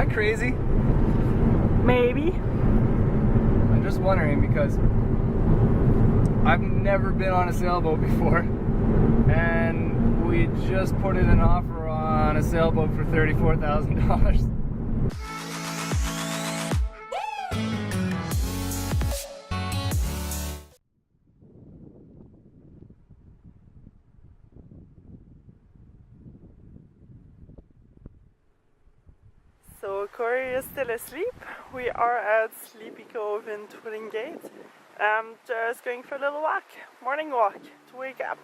I crazy? Maybe. I'm just wondering because I've never been on a sailboat before, and we just put in an offer on a sailboat for $34,000. So Corey is still asleep. We are at Sleepy Cove in Twilling Gate. Just going for a little walk, morning walk to wake up.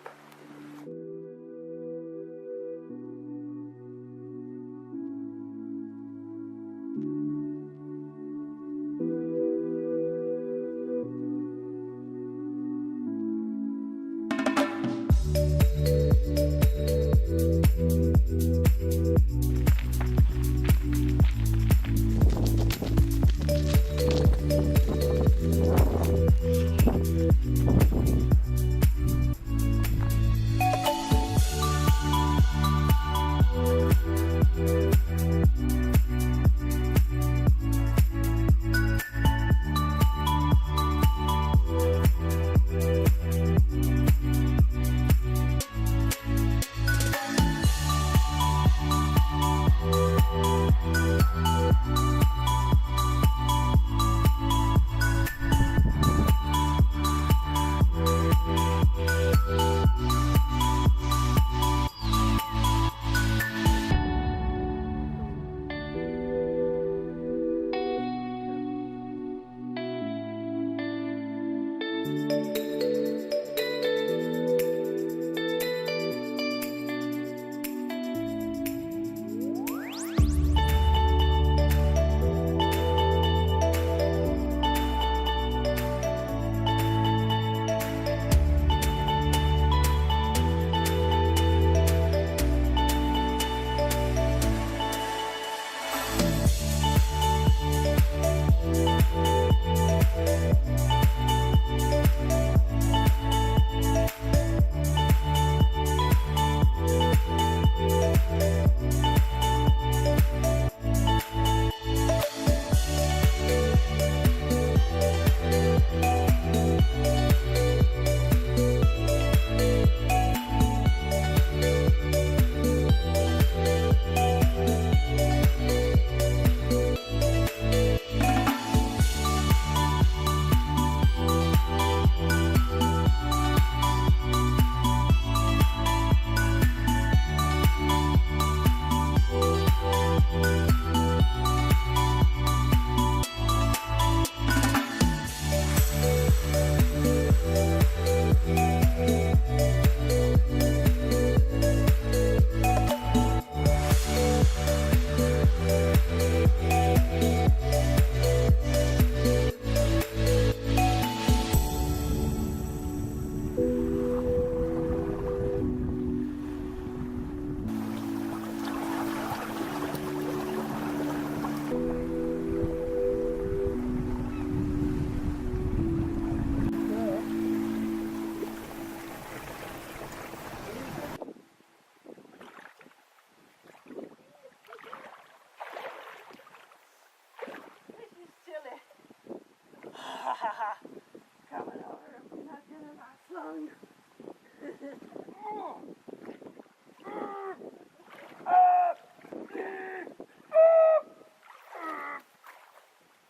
Coming over, we're not gonna last long.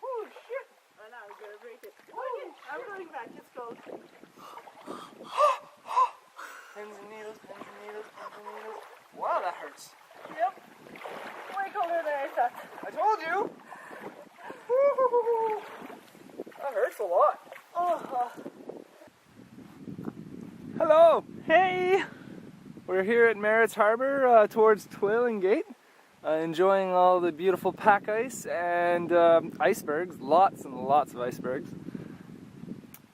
Oh shit! Oh, now I'm gonna break it. Okay, I'm going back, it's cold. Pins and needles, pins and needles, pins and needles. Wow, that hurts. Yep. Way colder than I thought. I told you! Woo-hoo-hoo-hoo. That hurts a lot. Oh. Hello! Hey! We're here at Merritt's Harbor towards Twilling Gate, enjoying all the beautiful pack ice and icebergs. Lots and lots of icebergs.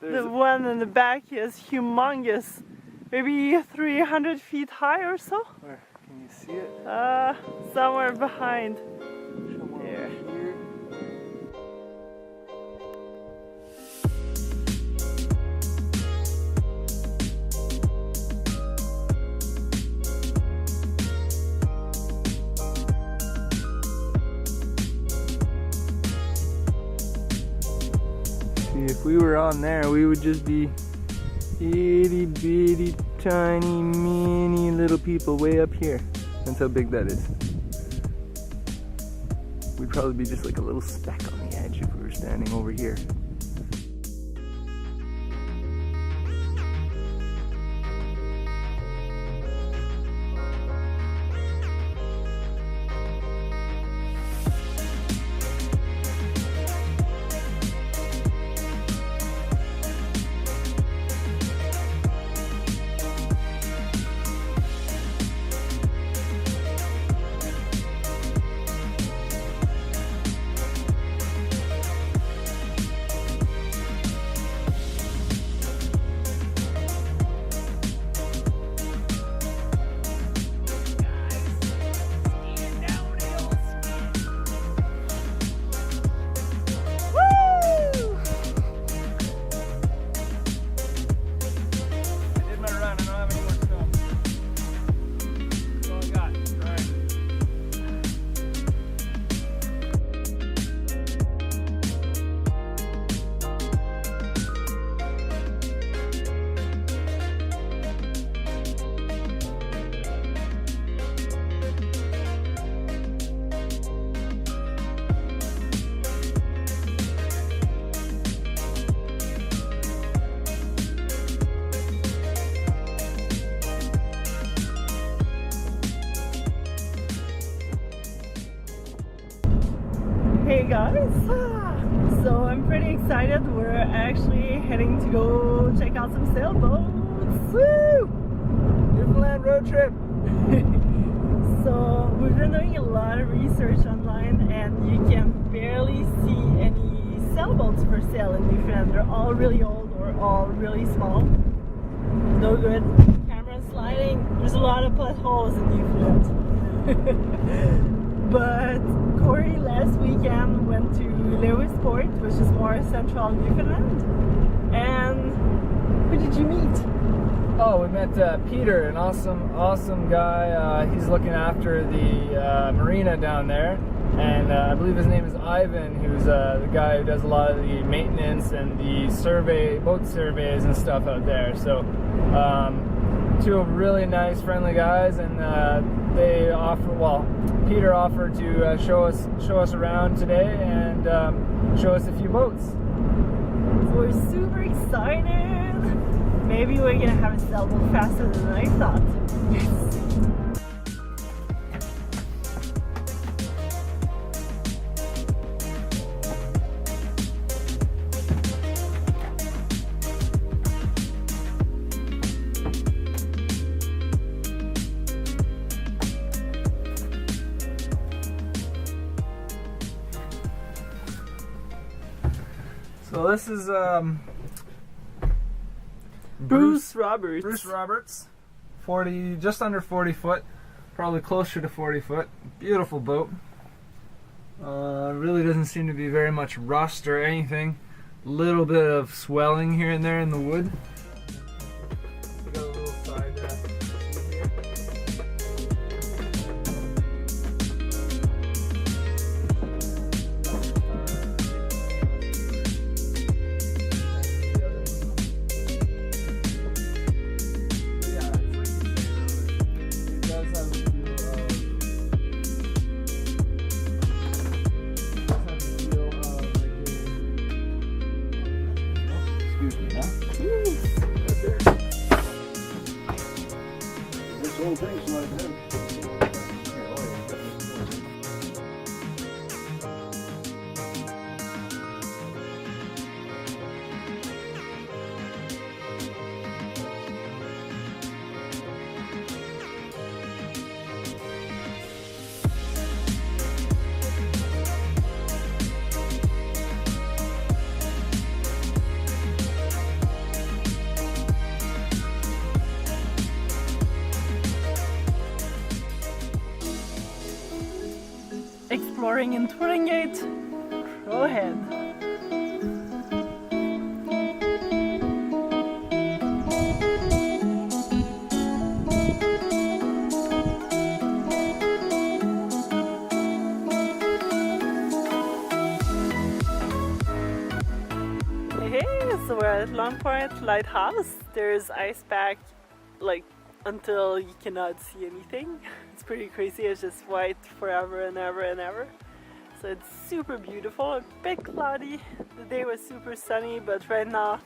The one in the back is humongous. Maybe 300 feet high or so? Where? Can you see it? Somewhere behind. Somewhere Here. here. if we were on there, we would just be itty bitty tiny mini little people way up here. That's how big that is. We'd probably be just like a little speck on the edge if we were standing over here. Hey guys, so I'm pretty excited. We're actually heading to go check out some sailboats. Woo! Newfoundland road trip. So we've been doing a lot of research online and you can barely see any sailboats for sale in Newfoundland. They're all really old or all really small. No good. Camera sliding. There's a lot of potholes in Newfoundland. But Corey last weekend went to Lewisporte, which is more central Newfoundland. And who did you meet? Oh, we met Peter, an awesome guy. He's looking after the marina down there, and I believe his name is Ivan, who's the guy who does a lot of the maintenance and the boat surveys and stuff out there. So two really nice, friendly guys, and they offer. Well, Peter offered to show us around today and show us a few boats. So we're super excited. Maybe we're gonna have a sailboat faster than I thought. Yes. So this is Bruce Roberts. Bruce Roberts, 40, just under 40 foot, probably closer to 40 foot. Beautiful boat. Really doesn't seem to be very much rust or anything. Little bit of swelling here and there in the wood. We got a little side here. Exploring in Twillingate. Go ahead. Hey! at Long Point Lighthouse. There's ice pack like until you cannot see anything. It's pretty crazy. It's just white forever and ever and ever. So it's super beautiful. A bit cloudy. The day was super sunny, but right now,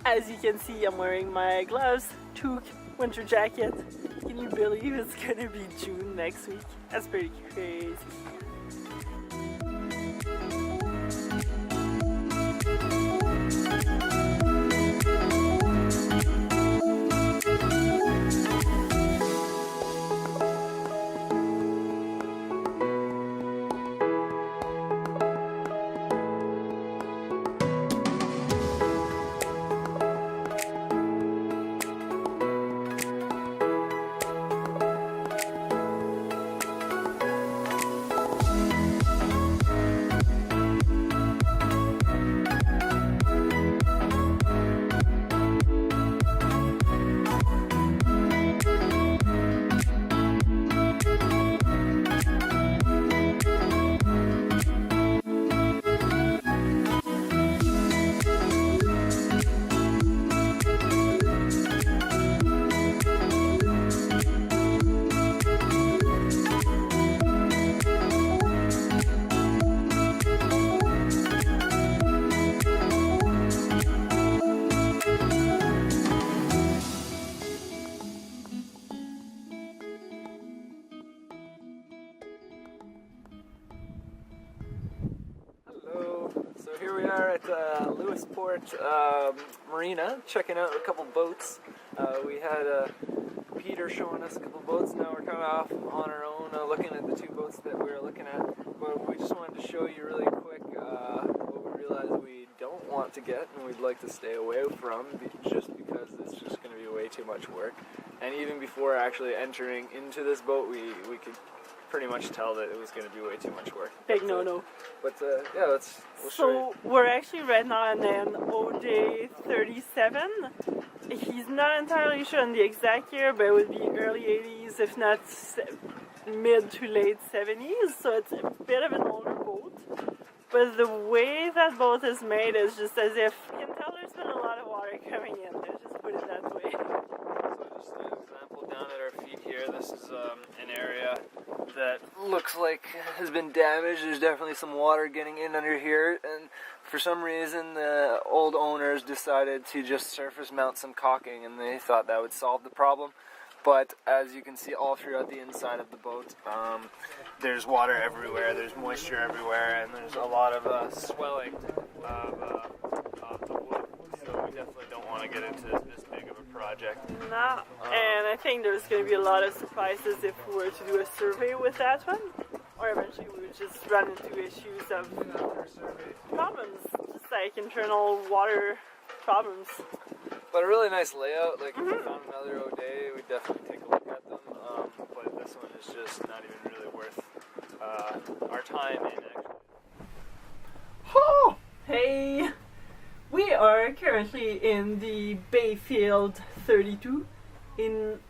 as you can see, I'm wearing my gloves, toque, winter jacket. Can you believe it's gonna be June next week? That's pretty crazy. Here we are at Lewisporte Marina, checking out a couple boats. We had Peter showing us a couple boats. Now we're kind of off on our own, looking at the two boats that we were looking at. But we just wanted to show you really quick what we realized we don't want to get and we'd like to stay away from, just because it's just going to be way too much work. And even before actually entering into this boat, we could pretty much tell that it was going to be way too much work. Big no-no. But yeah, we'll show you. So we're actually right now in an OJ 37. He's not entirely sure on the exact year, but it would be early 80s, if not mid to late 70s. So it's a bit of an older boat. But the way that boat is made is just as if you can tell there's been a lot of water coming in. Let's just put it that way. So just an example down at our feet here. This is an area that looks like has been damaged. There's definitely some water getting in under here, and for some reason the old owners decided to just surface mount some caulking, and they thought that would solve the problem. But as you can see all throughout the inside of the boat, there's water everywhere, there's moisture everywhere, and there's a lot of swelling of the wood. So we definitely don't want to get into this big of a project. No, and I think there's going to be a lot of surprises if we were to do a survey with that one. Or eventually we would just run into issues of problems, just like internal water problems. But a really nice layout. Like if we found another O'Day, we'd definitely take a look at them. But this one is just not even really worth our time in, actually. Oh! Hey! We are currently in the Bayfield 32 in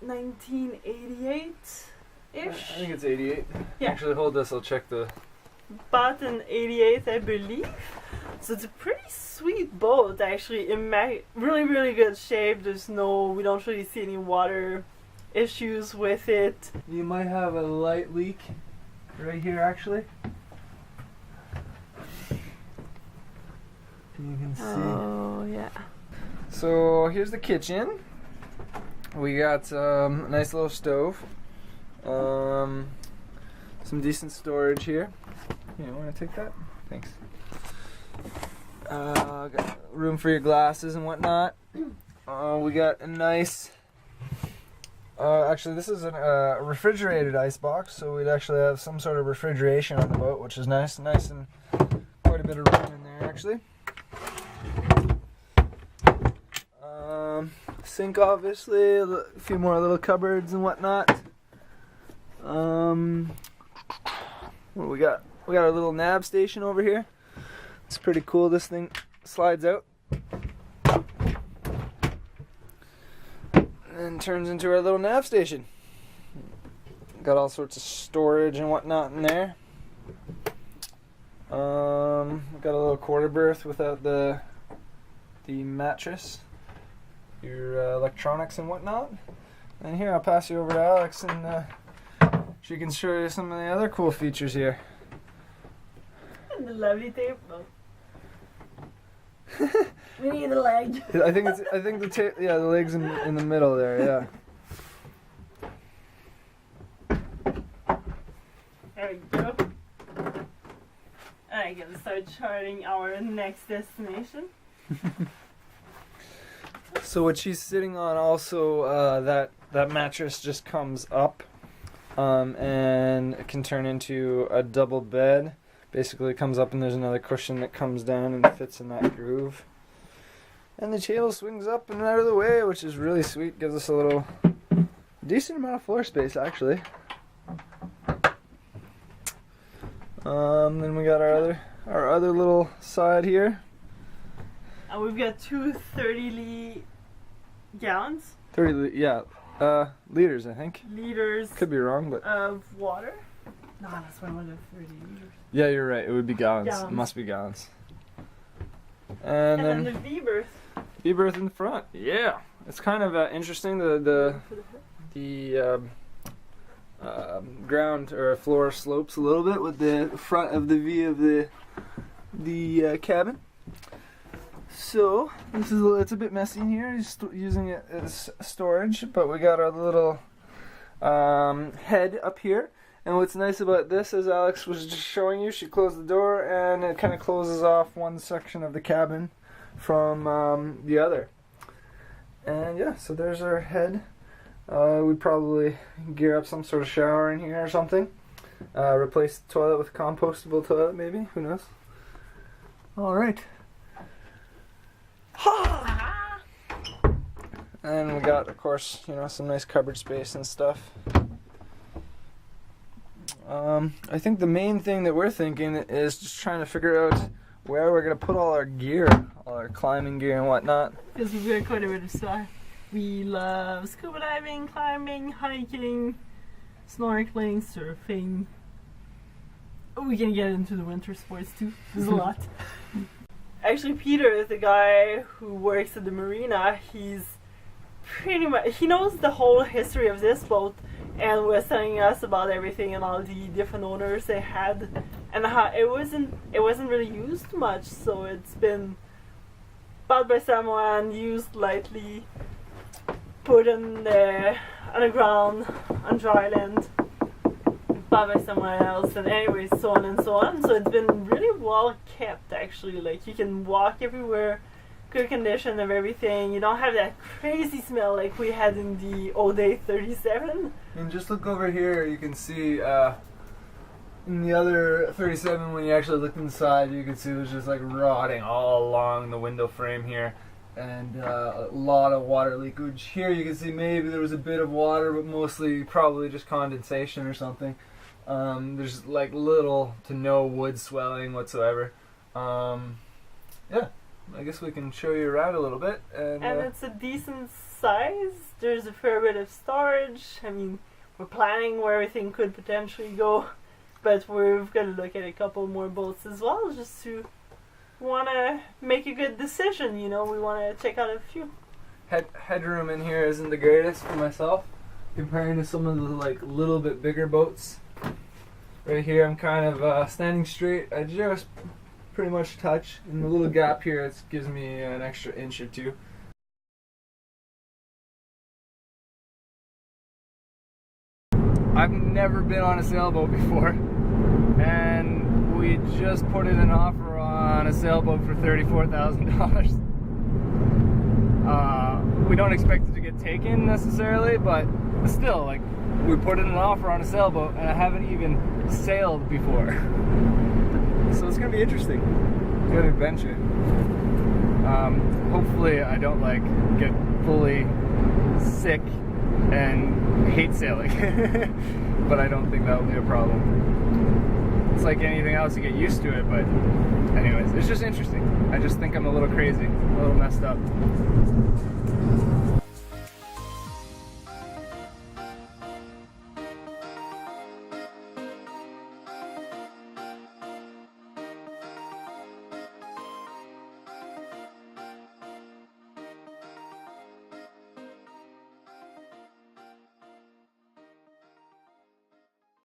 1988-ish. I think it's 88. Yeah. Actually, hold this. I'll check the... Bought in 88, I believe. So it's a pretty sweet boat, actually. In really, really good shape. We don't really see any water issues with it. You might have a light leak right here, actually. You can see. Oh, yeah. So here's the kitchen. We got a nice little stove. Some decent storage here. You want to take that? Thanks. Got room for your glasses and whatnot. We got a nice... actually, this is a refrigerated ice box, so we'd actually have some sort of refrigeration on the boat, which is nice. Nice and quite a bit of room in there, actually. Sink, obviously. A few more little cupboards and whatnot. What do we got? We got our little nav station over here. It's pretty cool. This thing slides out and turns into our little nav station. Got all sorts of storage and whatnot in there. Got a little quarter berth without the the mattress, your electronics and whatnot. And here, I'll pass you over to Alex, and she can show you some of the other cool features here. And the lovely table. We need a leg. I think the leg's in the middle there. Yeah. There we go. I can start charting our next destination. So what she's sitting on also, that mattress just comes up and it can turn into a double bed. Basically it comes up and there's another cushion that comes down and fits in that groove. And the table swings up and out of the way, which is really sweet. Gives us a little decent amount of floor space actually. Then we got our other little side here. And we've got two 30 gallons. 30 liters, I think. Liters. Could be wrong, but of water. No, that's why I wanted 30 liters. Yeah, you're right. It would be gallons. Gallons. It must be gallons. And then the V-berth. V-berth in the front. Yeah, it's kind of interesting. The ground or floor slopes a little bit with the front of the V of the cabin. So it's a bit messy in here. He's using it as storage, but we got our little head up here. And what's nice about this, as Alex was just showing you, she closed the door and it kind of closes off one section of the cabin from the other. And yeah, so there's our head. We'd probably gear up some sort of shower in here or something. Replace the toilet with a compostable toilet maybe, who knows. Alright. And we got, of course, some nice cupboard space and stuff. I think the main thing that we're thinking is just trying to figure out where we're going to put all our gear, all our climbing gear and whatnot. Because we've got quite a bit of stuff. We love scuba diving, climbing, hiking, snorkeling, surfing. Oh, we can get into the winter sports too. There's a lot. Actually, Peter, the guy who works at the marina, he knows the whole history of this boat and was telling us about everything and all the different owners they had and how it wasn't really used much, so it's been bought by someone, used lightly, put on the ground on dry land, bought by someone else, and anyways, so on and so on. So it's been really well kept actually. Like, you can walk everywhere, good condition of everything. You don't have that crazy smell like we had in the O'Day 37. And just look over here, you can see in the other 37, when you actually look inside, you can see it was just like rotting all along the window frame here. And a lot of water leakage. Here you can see maybe there was a bit of water, but mostly probably just condensation or something. There's like little to no wood swelling whatsoever. Yeah, I guess we can show you around a little bit. And it's a decent size. There's a fair bit of storage. I mean, we're planning where everything could potentially go, but we've got to look at a couple more boats as well, just to want to make a good decision. We want to check out a few. Headroom in here isn't the greatest for myself, comparing to some of the like little bit bigger boats. Right here I'm kind of standing straight. I just pretty much touch, and the little gap here, it gives me an extra inch or two. I've never been on a sailboat before, and we just put in an offer on a sailboat for $34,000. We don't expect it to get taken necessarily, but still, like, we put in an offer on a sailboat, and I haven't even sailed before. So it's gonna be interesting. Good adventure. Hopefully I don't like get fully sick and hate sailing, but I don't think that'll be a problem. It's like anything else, you get used to it, but anyways, it's just interesting. I just think I'm a little crazy, a little messed up.